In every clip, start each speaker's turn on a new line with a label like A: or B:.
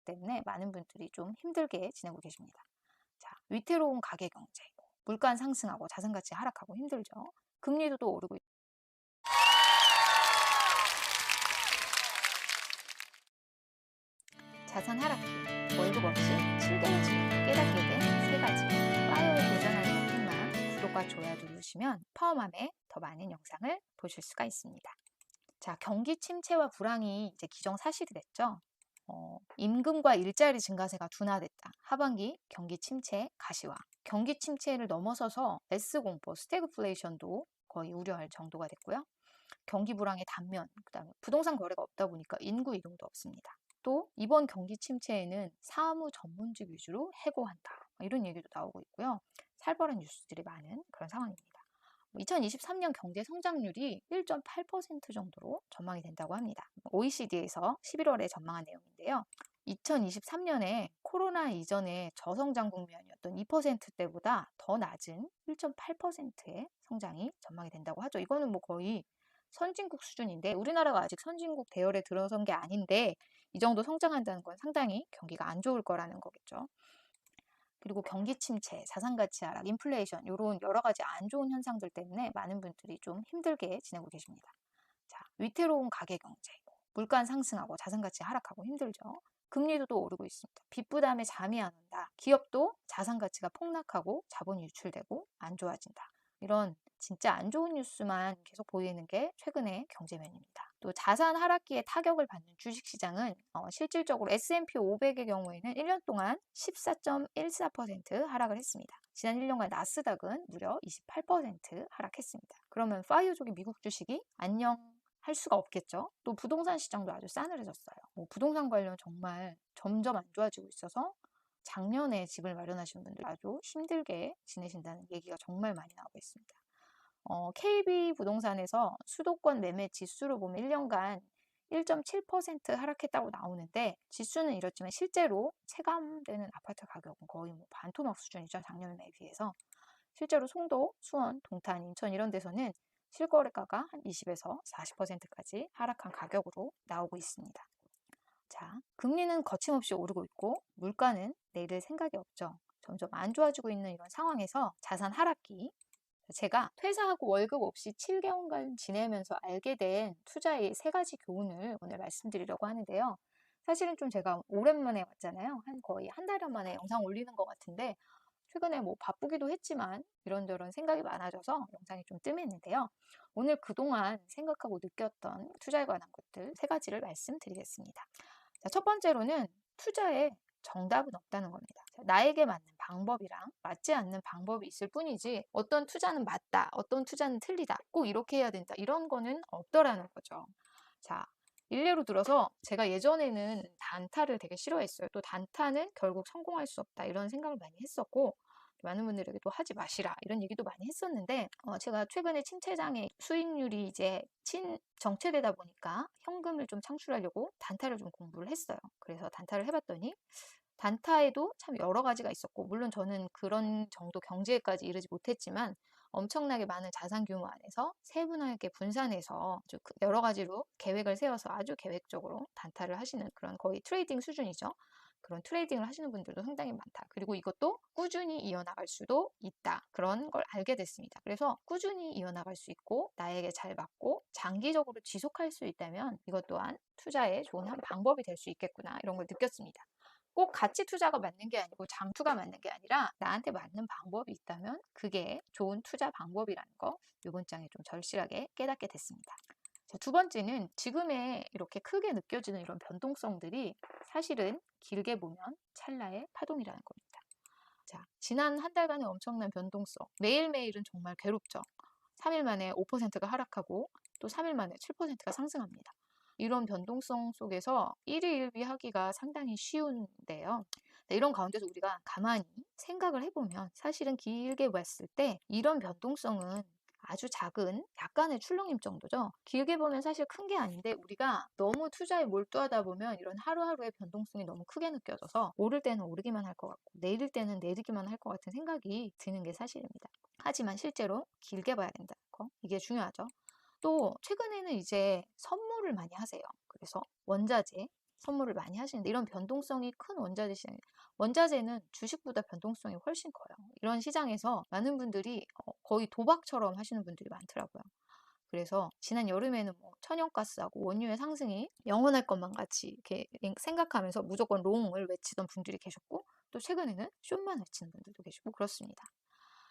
A: 때문에 많은 분들이 좀 힘들게 지내고 계십니다. 자, 위태로운 가계 경제, 물가 상승하고 자산 가치 하락하고 힘들죠. 금리도 또 오르고 자산 하락기, 월급 없이 7개월째 깨닫게 된 세 가지 파이어에 도전하는 것뿐만 구독과 좋아요 누르시면 파워맘의 더 많은 영상을 보실 수가 있습니다. 자, 경기 침체와 불황이 이제 기정사실이 됐죠. 임금과 일자리 증가세가 둔화됐다. 하반기 경기 침체 가시화. 경기 침체를 넘어서서 S공포, 스태그플레이션도 거의 우려할 정도가 됐고요. 경기 불황의 단면, 그다음에 부동산 거래가 없다 보니까 인구 이동도 없습니다. 또 이번 경기 침체에는 사무 전문직 위주로 해고한다. 이런 얘기도 나오고 있고요. 살벌한 뉴스들이 많은 그런 상황입니다. 2023년 경제 성장률이 1.8% 정도로 전망이 된다고 합니다. OECD에서 11월에 전망한 내용인데요. 2023년에 코로나 이전의 저성장 국면이었던 2%대보다 더 낮은 1.8%의 성장이 전망이 된다고 하죠. 이거는 뭐 거의 선진국 수준인데 우리나라가 아직 선진국 대열에 들어선 게 아닌데 이 정도 성장한다는 건 상당히 경기가 안 좋을 거라는 거겠죠. 그리고 경기 침체, 자산 가치 하락, 인플레이션 이런 여러 가지 안 좋은 현상들 때문에 많은 분들이 좀 힘들게 지내고 계십니다. 자, 위태로운 가계 경제, 물가 상승하고 자산 가치 하락하고 힘들죠. 금리도 또 오르고 있습니다. 빚 부담에 잠이 안 온다. 기업도 자산 가치가 폭락하고 자본이 유출되고 안 좋아진다. 이런 진짜 안 좋은 뉴스만 계속 보이는 게 최근의 경제면입니다. 또 자산 하락기에 타격을 받는 주식시장은 실질적으로 S&P 500의 경우에는 1년 동안 14.14% 하락을 했습니다. 지난 1년간 나스닥은 무려 28% 하락했습니다. 그러면 파이어족의 미국 주식이 안녕 할 수가 없겠죠. 또 부동산 시장도 아주 싸늘해졌어요. 부동산 관련 정말 점점 안 좋아지고 있어서 작년에 집을 마련하신 분들 아주 힘들게 지내신다는 얘기가 정말 많이 나오고 있습니다. KB 부동산에서 수도권 매매 지수로 보면 1년간 1.7% 하락했다고 나오는데 지수는 이렇지만 실제로 체감되는 아파트 가격은 거의 뭐 반토막 수준이죠. 작년에 비해서. 실제로 송도, 수원, 동탄, 인천 이런 데서는 실거래가가 한 20에서 40%까지 하락한 가격으로 나오고 있습니다. 자, 금리는 거침없이 오르고 있고 물가는 내릴 생각이 없죠. 점점 안 좋아지고 있는 이런 상황에서 자산 하락기, 제가 퇴사하고 월급 없이 7개월간 지내면서 알게 된 투자의 세 가지 교훈을 오늘 말씀드리려고 하는데요. 사실은 좀 제가 오랜만에 왔잖아요. 거의 한 달 만에 영상 올리는 것 같은데 최근에 뭐 바쁘기도 했지만 이런저런 생각이 많아져서 영상이 좀 뜸했는데요. 오늘 그동안 생각하고 느꼈던 투자에 관한 것들 세 가지를 말씀드리겠습니다. 자, 첫 번째로는 투자에 정답은 없다는 겁니다. 나에게 맞는 방법이랑 맞지 않는 방법이 있을 뿐이지 어떤 투자는 맞다, 어떤 투자는 틀리다, 꼭 이렇게 해야 된다 이런 거는 없더라는 거죠. 자, 일례로 들어서 제가 예전에는 단타를 되게 싫어했어요. 또 단타는 결국 성공할 수 없다 이런 생각을 많이 했었고 많은 분들에게 또 하지 마시라 이런 얘기도 많이 했었는데 제가 최근에 침체장에 수익률이 이제 정체되다 보니까 현금을 좀 창출하려고 단타를 좀 공부를 했어요. 그래서 단타를 해봤더니 단타에도 참 여러 가지가 있었고 물론 저는 그런 정도 경제까지 이르지 못했지만 엄청나게 많은 자산 규모 안에서 세분화하게 분산해서 여러 가지로 계획을 세워서 아주 계획적으로 단타를 하시는 그런 거의 트레이딩 수준이죠. 그런 트레이딩을 하시는 분들도 상당히 많다. 그리고 이것도 꾸준히 이어나갈 수도 있다. 그런 걸 알게 됐습니다. 그래서 꾸준히 이어나갈 수 있고 나에게 잘 맞고 장기적으로 지속할 수 있다면 이것 또한 투자의 좋은 한 방법이 될 수 있겠구나 이런 걸 느꼈습니다. 꼭 가치 투자가 맞는 게 아니고 장투가 맞는 게 아니라 나한테 맞는 방법이 있다면 그게 좋은 투자 방법이라는 거 이번 장에 좀 절실하게 깨닫게 됐습니다. 자, 두 번째는 지금의 이렇게 크게 느껴지는 이런 변동성들이 사실은 길게 보면 찰나의 파동이라는 겁니다. 자, 지난 한 달간의 엄청난 변동성, 매일매일은 정말 괴롭죠. 3일 만에 5%가 하락하고 또 3일 만에 7%가 상승합니다. 이런 변동성 속에서 일희일비하기가 상당히 쉬운데요. 이런 가운데서 우리가 가만히 생각을 해보면 사실은 길게 봤을 때 이런 변동성은 아주 작은 약간의 출렁임 정도죠. 길게 보면 사실 큰 게 아닌데 우리가 너무 투자에 몰두하다 보면 이런 하루하루의 변동성이 너무 크게 느껴져서 오를 때는 오르기만 할 것 같고 내릴 때는 내리기만 할 것 같은 생각이 드는 게 사실입니다. 하지만 실제로 길게 봐야 된다는 거 이게 중요하죠. 또 최근에는 이제 선물을 많이 하세요. 그래서 원자재, 선물을 많이 하시는데 이런 변동성이 큰 원자재 시장, 원자재는 주식보다 변동성이 훨씬 커요. 이런 시장에서 많은 분들이 거의 도박처럼 하시는 분들이 많더라고요. 그래서 지난 여름에는 뭐 천연가스하고 원유의 상승이 영원할 것만 같이 이렇게 생각하면서 무조건 롱을 외치던 분들이 계셨고, 또 최근에는 숏만 외치는 분들도 계시고 그렇습니다.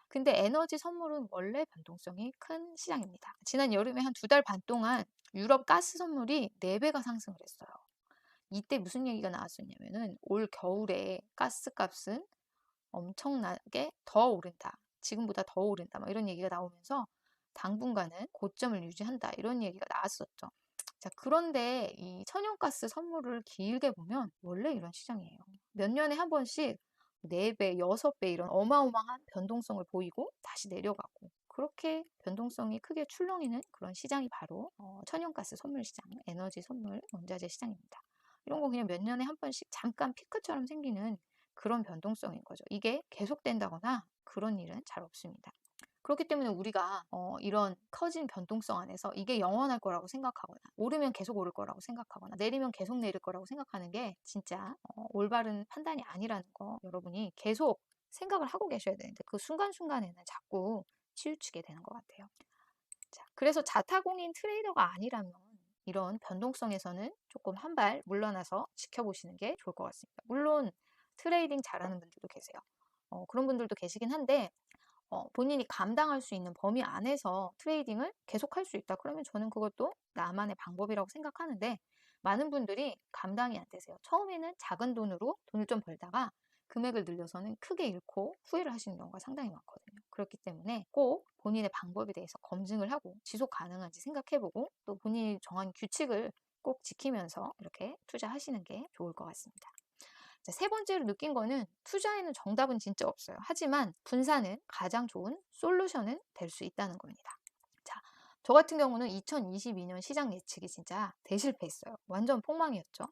A: 근데 에너지 선물은 원래 변동성이 큰 시장입니다. 지난 여름에 한 2달 반 동안 유럽 가스 선물이 4배가 상승을 했어요. 이때 무슨 얘기가 나왔었냐면은 올 겨울에 가스값은 엄청나게 더 오른다. 지금보다 더 오른다. 막 이런 얘기가 나오면서 당분간은 고점을 유지한다. 이런 얘기가 나왔었죠. 자, 그런데 이 천연가스 선물을 길게 보면 원래 이런 시장이에요. 몇 년에 한 번씩 4배, 6배 이런 어마어마한 변동성을 보이고 다시 내려가고, 그렇게 변동성이 크게 출렁이는 그런 시장이 바로 천연가스 선물 시장, 에너지 선물 원자재 시장입니다. 이런 거 그냥 몇 년에 한 번씩 잠깐 피크처럼 생기는 그런 변동성인 거죠. 이게 계속된다거나 그런 일은 잘 없습니다. 그렇기 때문에 우리가 이런 커진 변동성 안에서 이게 영원할 거라고 생각하거나, 오르면 계속 오를 거라고 생각하거나, 내리면 계속 내릴 거라고 생각하는 게 진짜 올바른 판단이 아니라는 거 여러분이 계속 생각을 하고 계셔야 되는데, 그 순간순간에는 자꾸 치우치게 되는 것 같아요. 자, 그래서 자타공인 트레이더가 아니라면 이런 변동성에서는 조금 한 발 물러나서 지켜보시는 게 좋을 것 같습니다. 물론 트레이딩 잘하는 분들도 계세요. 그런 분들도 계시긴 한데, 본인이 감당할 수 있는 범위 안에서 트레이딩을 계속할 수 있다. 그러면 저는 그것도 나만의 방법이라고 생각하는데, 많은 분들이 감당이 안 되세요. 처음에는 작은 돈으로 돈을 좀 벌다가 금액을 늘려서는 크게 잃고 후회를 하시는 경우가 상당히 많거든요. 그렇기 때문에 꼭 본인의 방법에 대해서 검증을 하고 지속 가능한지 생각해보고, 또 본인이 정한 규칙을 꼭 지키면서 이렇게 투자하시는 게 좋을 것 같습니다. 자, 세 번째로 느낀 거는 투자에는 정답은 진짜 없어요. 하지만 분산은 가장 좋은 솔루션은 될 수 있다는 겁니다. 자, 저 같은 경우는 2022년 시장 예측이 진짜 대실패했어요. 완전 폭망이었죠.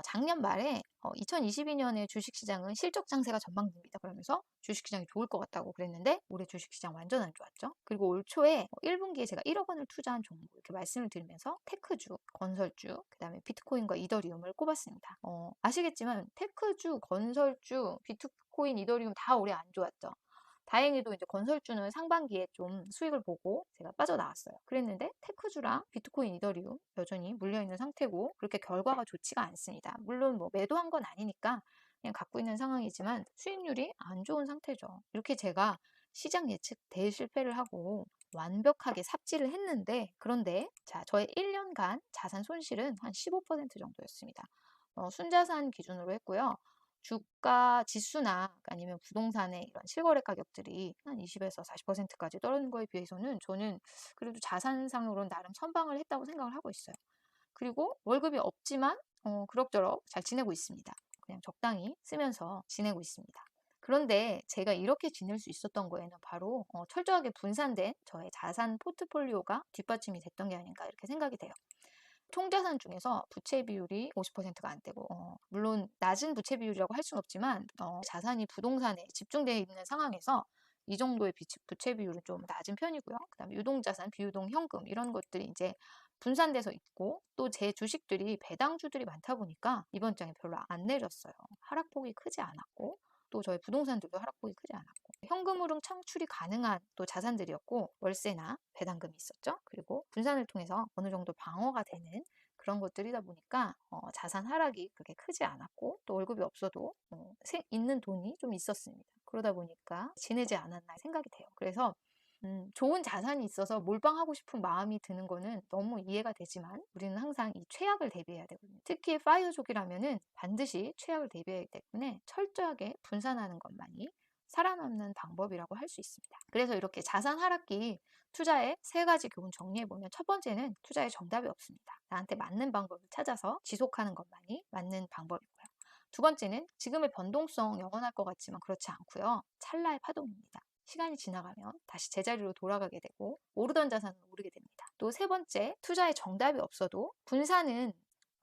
A: 작년 말에 2022년에 주식시장은 실적 장세가 전망됩니다. 그러면서 주식시장이 좋을 것 같다고 그랬는데 올해 주식시장 완전 안 좋았죠. 그리고 올 초에 1분기에 제가 1억 원을 투자한 종목 이렇게 말씀을 드리면서 테크주, 건설주, 그다음에 비트코인과 이더리움을 꼽았습니다. 아시겠지만 테크주, 건설주, 비트코인, 이더리움 다 올해 안 좋았죠. 다행히도 이제 건설주는 상반기에 좀 수익을 보고 제가 빠져나왔어요. 그랬는데 테크주랑 비트코인, 이더리움 여전히 물려있는 상태고 그렇게 결과가 좋지가 않습니다. 물론 뭐 매도한 건 아니니까 그냥 갖고 있는 상황이지만 수익률이 안 좋은 상태죠. 이렇게 제가 시장 예측 대실패를 하고 완벽하게 삽질을 했는데, 그런데 자, 저의 1년간 자산 손실은 한 15% 정도였습니다. 순자산 기준으로 했고요. 주가 지수나 아니면 부동산의 이런 실거래 가격들이 한 20에서 40%까지 떨어진 거에 비해서는 저는 그래도 자산상으로는 나름 선방을 했다고 생각을 하고 있어요. 그리고 월급이 없지만 그럭저럭 잘 지내고 있습니다. 그냥 적당히 쓰면서 지내고 있습니다. 그런데 제가 이렇게 지낼 수 있었던 거에는 바로 철저하게 분산된 저의 자산 포트폴리오가 뒷받침이 됐던 게 아닌가 이렇게 생각이 돼요. 총자산 중에서 부채 비율이 50%가 안 되고, 물론 낮은 부채 비율이라고 할 수는 없지만 자산이 부동산에 집중되어 있는 상황에서 이 정도의 부채 비율은 좀 낮은 편이고요. 그다음에 유동자산, 비유동 현금 이런 것들이 이제 분산돼서 있고, 또 제 주식들이 배당주들이 많다 보니까 이번 장에 별로 안 내렸어요. 하락폭이 크지 않았고, 또 저희 부동산들도 하락폭이 크지 않았고, 현금 흐름 창출이 가능한 또 자산들이었고, 월세나 배당금이 있었죠. 그리고 분산을 통해서 어느 정도 방어가 되는 그런 것들이다 보니까 자산 하락이 그렇게 크지 않았고, 또 월급이 없어도 있는 돈이 좀 있었습니다. 그러다 보니까 지내지 않았나 생각이 돼요. 그래서 좋은 자산이 있어서 몰빵하고 싶은 마음이 드는 거는 너무 이해가 되지만, 우리는 항상 이 최악을 대비해야 되거든요. 특히 파이어족이라면은 반드시 최악을 대비해야 하기 때문에 철저하게 분산하는 것만이 살아남는 방법이라고 할 수 있습니다. 그래서 이렇게 자산 하락기 투자의 3가지 교훈 정리해보면, 첫 번째는 투자에 정답이 없습니다. 나한테 맞는 방법을 찾아서 지속하는 것만이 맞는 방법이고요. 두 번째는 지금의 변동성 영원할 것 같지만 그렇지 않고요. 찰나의 파동입니다. 시간이 지나가면 다시 제자리로 돌아가게 되고 오르던 자산은 오르게 됩니다. 또 세 번째, 투자에 정답이 없어도 분산은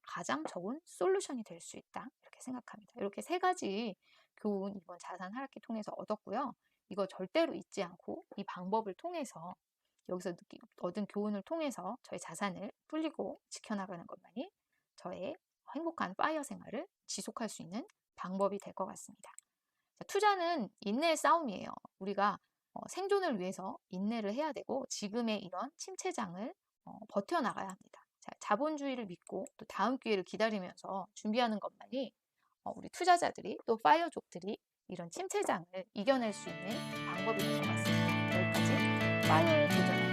A: 가장 좋은 솔루션이 될 수 있다. 이렇게 생각합니다. 이렇게 3가지 교훈 이번 자산 하락기 통해서 얻었고요. 이거 절대로 잊지 않고 이 방법을 통해서, 여기서 얻은 교훈을 통해서 저희 자산을 불리고 지켜나가는 것만이 저의 행복한 파이어 생활을 지속할 수 있는 방법이 될 것 같습니다. 자, 투자는 인내의 싸움이에요. 우리가 생존을 위해서 인내를 해야 되고 지금의 이런 침체장을 버텨나가야 합니다. 자, 자본주의를 믿고 또 다음 기회를 기다리면서 준비하는 것만이 우리 투자자들이 또 파이어족들이 이런 침체장을 이겨낼 수 있는 방법이 될 것 같습니다. 여기까지 파이어에 도전하는